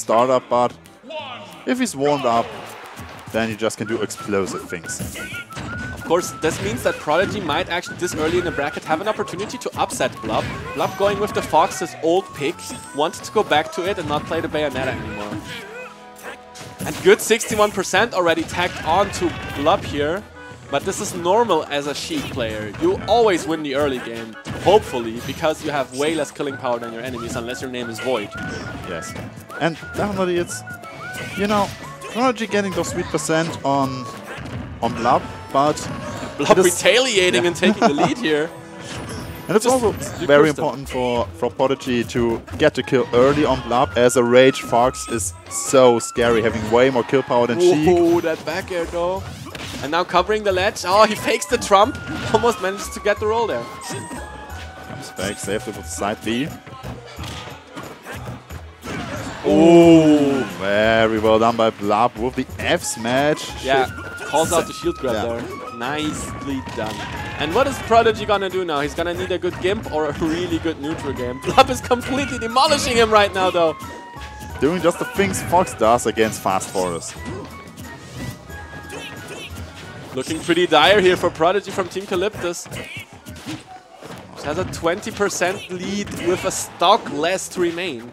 startup, but if he's warmed up, then he just can do explosive things. Of course, this means that Prodigy might actually, this early in the bracket, have an opportunity to upset Blub. Blub going with the Fox, his old pick, wanted to go back to it and not play the Bayonetta anymore. And good 61% already tagged on to Blub here. But this is normal as a Sheik player. You always win the early game, hopefully, because you have way less killing power than your enemies, unless your name is Void. Yes. And definitely it's, you know, Prodigy getting those sweet percent on Blub, but Blub retaliating and taking the lead here. And it's also very important for Prodigy to get the kill early on Blub, as a Rage Fox is so scary, having way more kill power than Sheik. Ooh, that back air though. And now covering the ledge. Oh, he fakes the trump. Almost manages to get the roll there. Comes back, saved it with side B. Ooh, very well done by Blub with the F smash. Yeah, calls out the shield grab there. Nicely done. And what is Prodigy gonna do now? He's gonna need a good Gimp or a really good neutral game. Blub is completely demolishing him right now though. Doing just the things Fox does against fast forest. Looking pretty dire here for Prodigy from Team Calyptus. Has a 20% lead with a stock less to remain.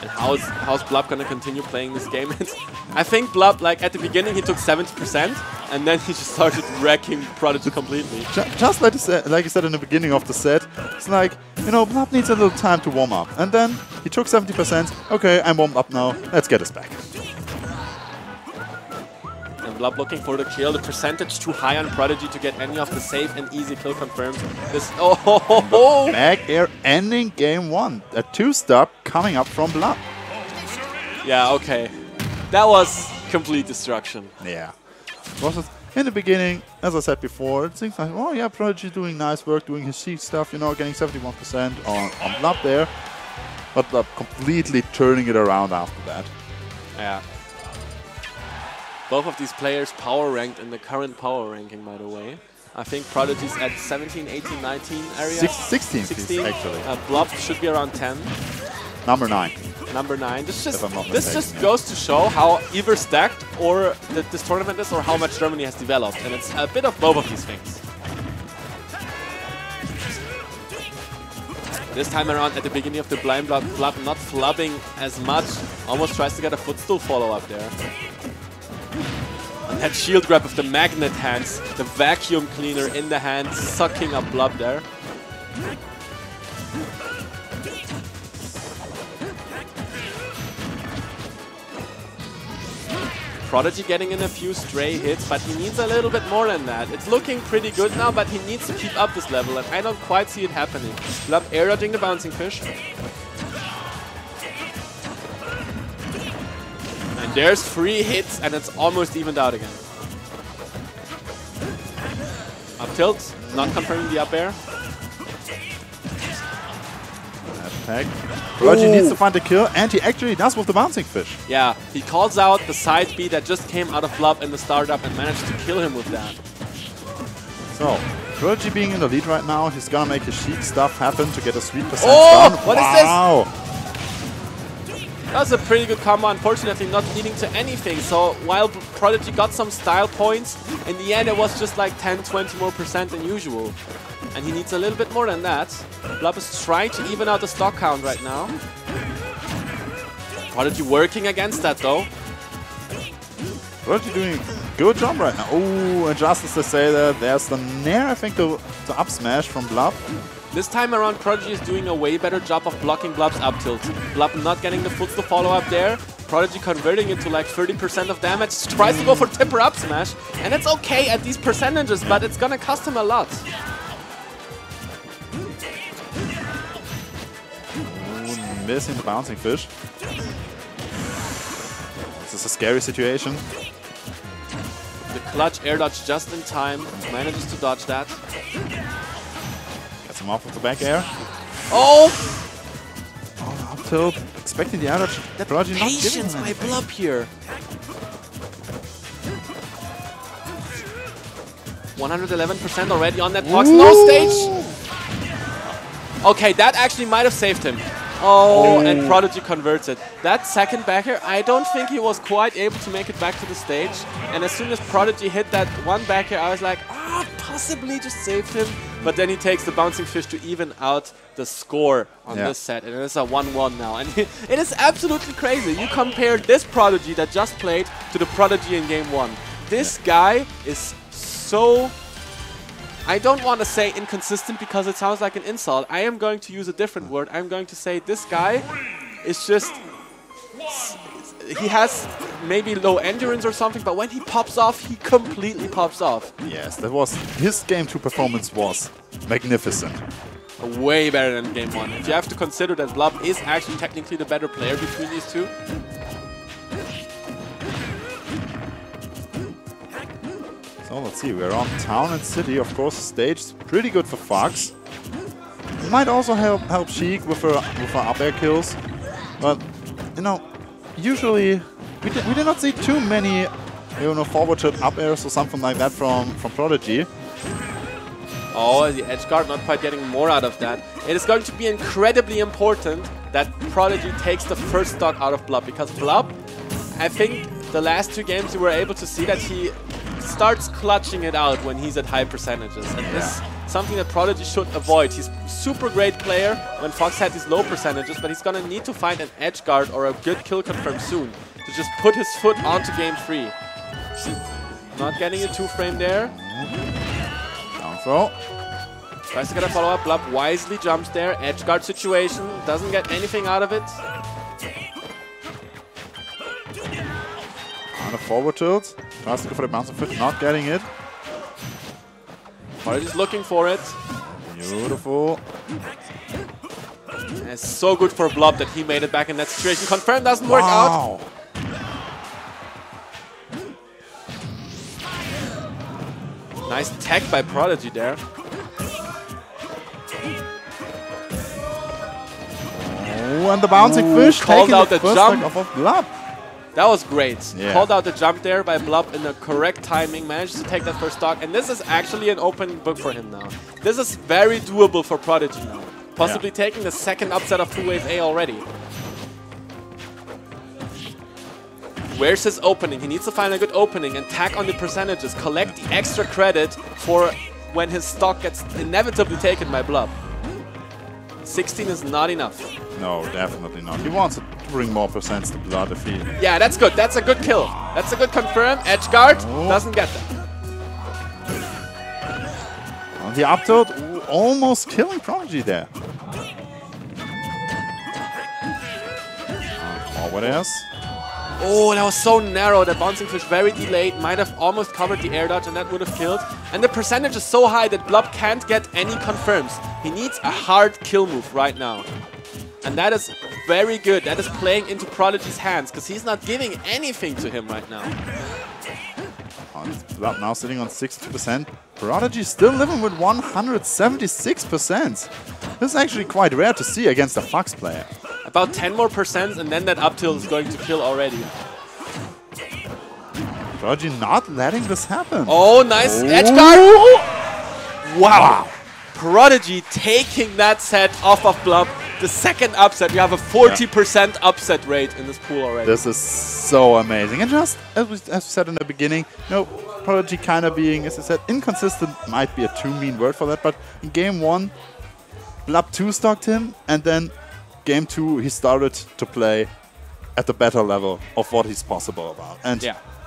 And how's Blub gonna continue playing this game? I think Blub, like at the beginning, he took 70%, and then he just started wrecking Prodigy completely. Just like you said in the beginning of the set, it's like, you know, Blub needs a little time to warm up. And then he took 70%. Okay, I'm warmed up now. Let's get us back. And Blub looking for the kill. The percentage too high on Prodigy to get any of the safe and easy kill confirms. This back air ending game 1. A 2-stop coming up from Blub. Yeah, okay. That was complete destruction. Yeah. In the beginning, as I said before, it seems like, oh yeah, Prodigy doing nice work, doing his Sheik stuff, you know, getting 71% on Blub there. But Blub completely turning it around after that. Yeah. Both of these players power ranked in the current power ranking, by the way. I think Prodigy's at 17, 18, 19 area. 16 actually. Blub should be around 10. Number 9. Number 9. This just goes to show how either stacked or this tournament is, or how much Germany has developed. And it's a bit of both of these things. This time around, at the beginning of the blind Blub not flubbing as much. Almost tries to get a footstool follow-up there. And that shield grab with the magnet hands, the vacuum cleaner in the hand, sucking up Blub there. Prodigy getting in a few stray hits, but he needs a little bit more than that. It's looking pretty good now, but he needs to keep up this level, and I don't quite see it happening. Blub air dodging the bouncing fish. And there's 3 hits, and it's almost evened out again. Up tilt, not confirming the up air. Attack. Prodigy needs to find the kill, and he actually does with the bouncing fish. Yeah, he calls out the side B that just came out of Blub in the startup and managed to kill him with that. So, Prodigy being in the lead right now, he's gonna make his Sheik stuff happen to get a sweet percent done. What is this? That's a pretty good combo, unfortunately not leading to anything. So while Prodigy got some style points, in the end it was just like 10-20% more than usual. And he needs a little bit more than that. Blub is trying to even out the stock count right now. Prodigy working against that though. Prodigy doing a good job right now. Oh, and just as I say that, there's the nair, I think, the up smash from Blub. This time around, Prodigy is doing a way better job of blocking Blub's up tilt. Blub not getting the footstool follow up there. Prodigy converting it to like 30% of damage. Tries to go for tipper up smash. And it's okay at these percentages, but it's gonna cost him a lot. Missing the bouncing fish. This is a scary situation. The clutch air dodge just in time. Manages to dodge that. Gets him off with the back air. Oh! Oh, up tilt. Expecting the air dodge. That Prodigy not giving patience him by anything. Blub here. 111% already on that box. No stage! Okay, that actually might have saved him. Oh, and Prodigy converts it. That second backer, I don't think he was quite able to make it back to the stage. And as soon as Prodigy hit that one backer, I was like, ah, possibly just saved him. But then he takes the bouncing fish to even out the score on this set. And it's a 1-1 now. And it is absolutely crazy. You compare this Prodigy that just played to the Prodigy in game 1. This guy is so... I don't want to say inconsistent because it sounds like an insult. I am going to use a different word. I'm going to say this guy is just... He has maybe low endurance or something, but when he pops off, he completely pops off. Yes, that was... His game 2 performance was magnificent. Way better than game 1. If you have to consider that Blub is actually technically the better player between these two. So let's see, we're on Town and City, of course, stage pretty good for Fox. It might also help Sheik with her up air kills, but you know, usually we did not see too many, you know, forward tilt up airs or something like that from Prodigy. Oh, the edge guard not quite getting more out of that. It is going to be incredibly important that Prodigy takes the first stock out of Blub, because Blub, I think the last 2 games you were able to see that he starts clutching it out when he's at high percentages. And this is something that Prodigy should avoid. He's a super great player when Fox had these low percentages, but he's going to need to find an edge guard or a good kill confirm soon to just put his foot onto game 3. Not getting a 2-frame there. Down throw. Tries to get a follow-up. Blub wisely jumps there. Edge guard situation. Doesn't get anything out of it. On a forward tilt. Tries to go for the bouncing fish, not getting it. Prodigy's looking for it. Beautiful. And it's so good for Blub that he made it back in that situation. Confirm doesn't work out. Nice tech by Prodigy there. Oh, and the bouncing fish called out the jump off of Blub. That was great. Yeah. Called out the jump there by Blub in the correct timing. Managed to take that first stock. And this is actually an open book for him now. This is very doable for Prodigy now. Possibly taking the second upset of 2-wave A already. Where's his opening? He needs to find a good opening and tack on the percentages. Collect the extra credit for when his stock gets inevitably taken by Blub. 16 is not enough. No, definitely not. He wants to bring more percents to Blood if he... Yeah, that's good. That's a good kill. That's a good confirm. Edge guard doesn't get that. On the up tilt, almost killing Prodigy there. Forward airs. Oh, that was so narrow. That bouncing fish very delayed. Might have almost covered the air dodge and that would have killed. And the percentage is so high that Blub can't get any confirms. He needs a hard kill move right now. And that is very good. That is playing into Prodigy's hands because he's not giving anything to him right now. Blub now sitting on 62%. Prodigy still living with 176%. This is actually quite rare to see against a Fox player. About 10 more percent and then that up tilt is going to kill already. Prodigy not letting this happen. Oh, nice edge guard. Wow. Prodigy taking that set off of Blub. The second upset. We have a 40% upset rate in this pool already. This is so amazing. And just as we said in the beginning, you know, Prodigy kind of being, as I said, inconsistent might be a too mean word for that. But in game 1, Blub 2-stocked him, and then game 2 he started to play at the better level of what he's possible about. And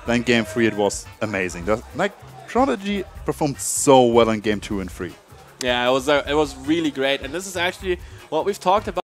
then game 3 it was amazing. Like Prodigy performed so well in game 2 and 3. Yeah, it was really great. And this is actually what we've talked about.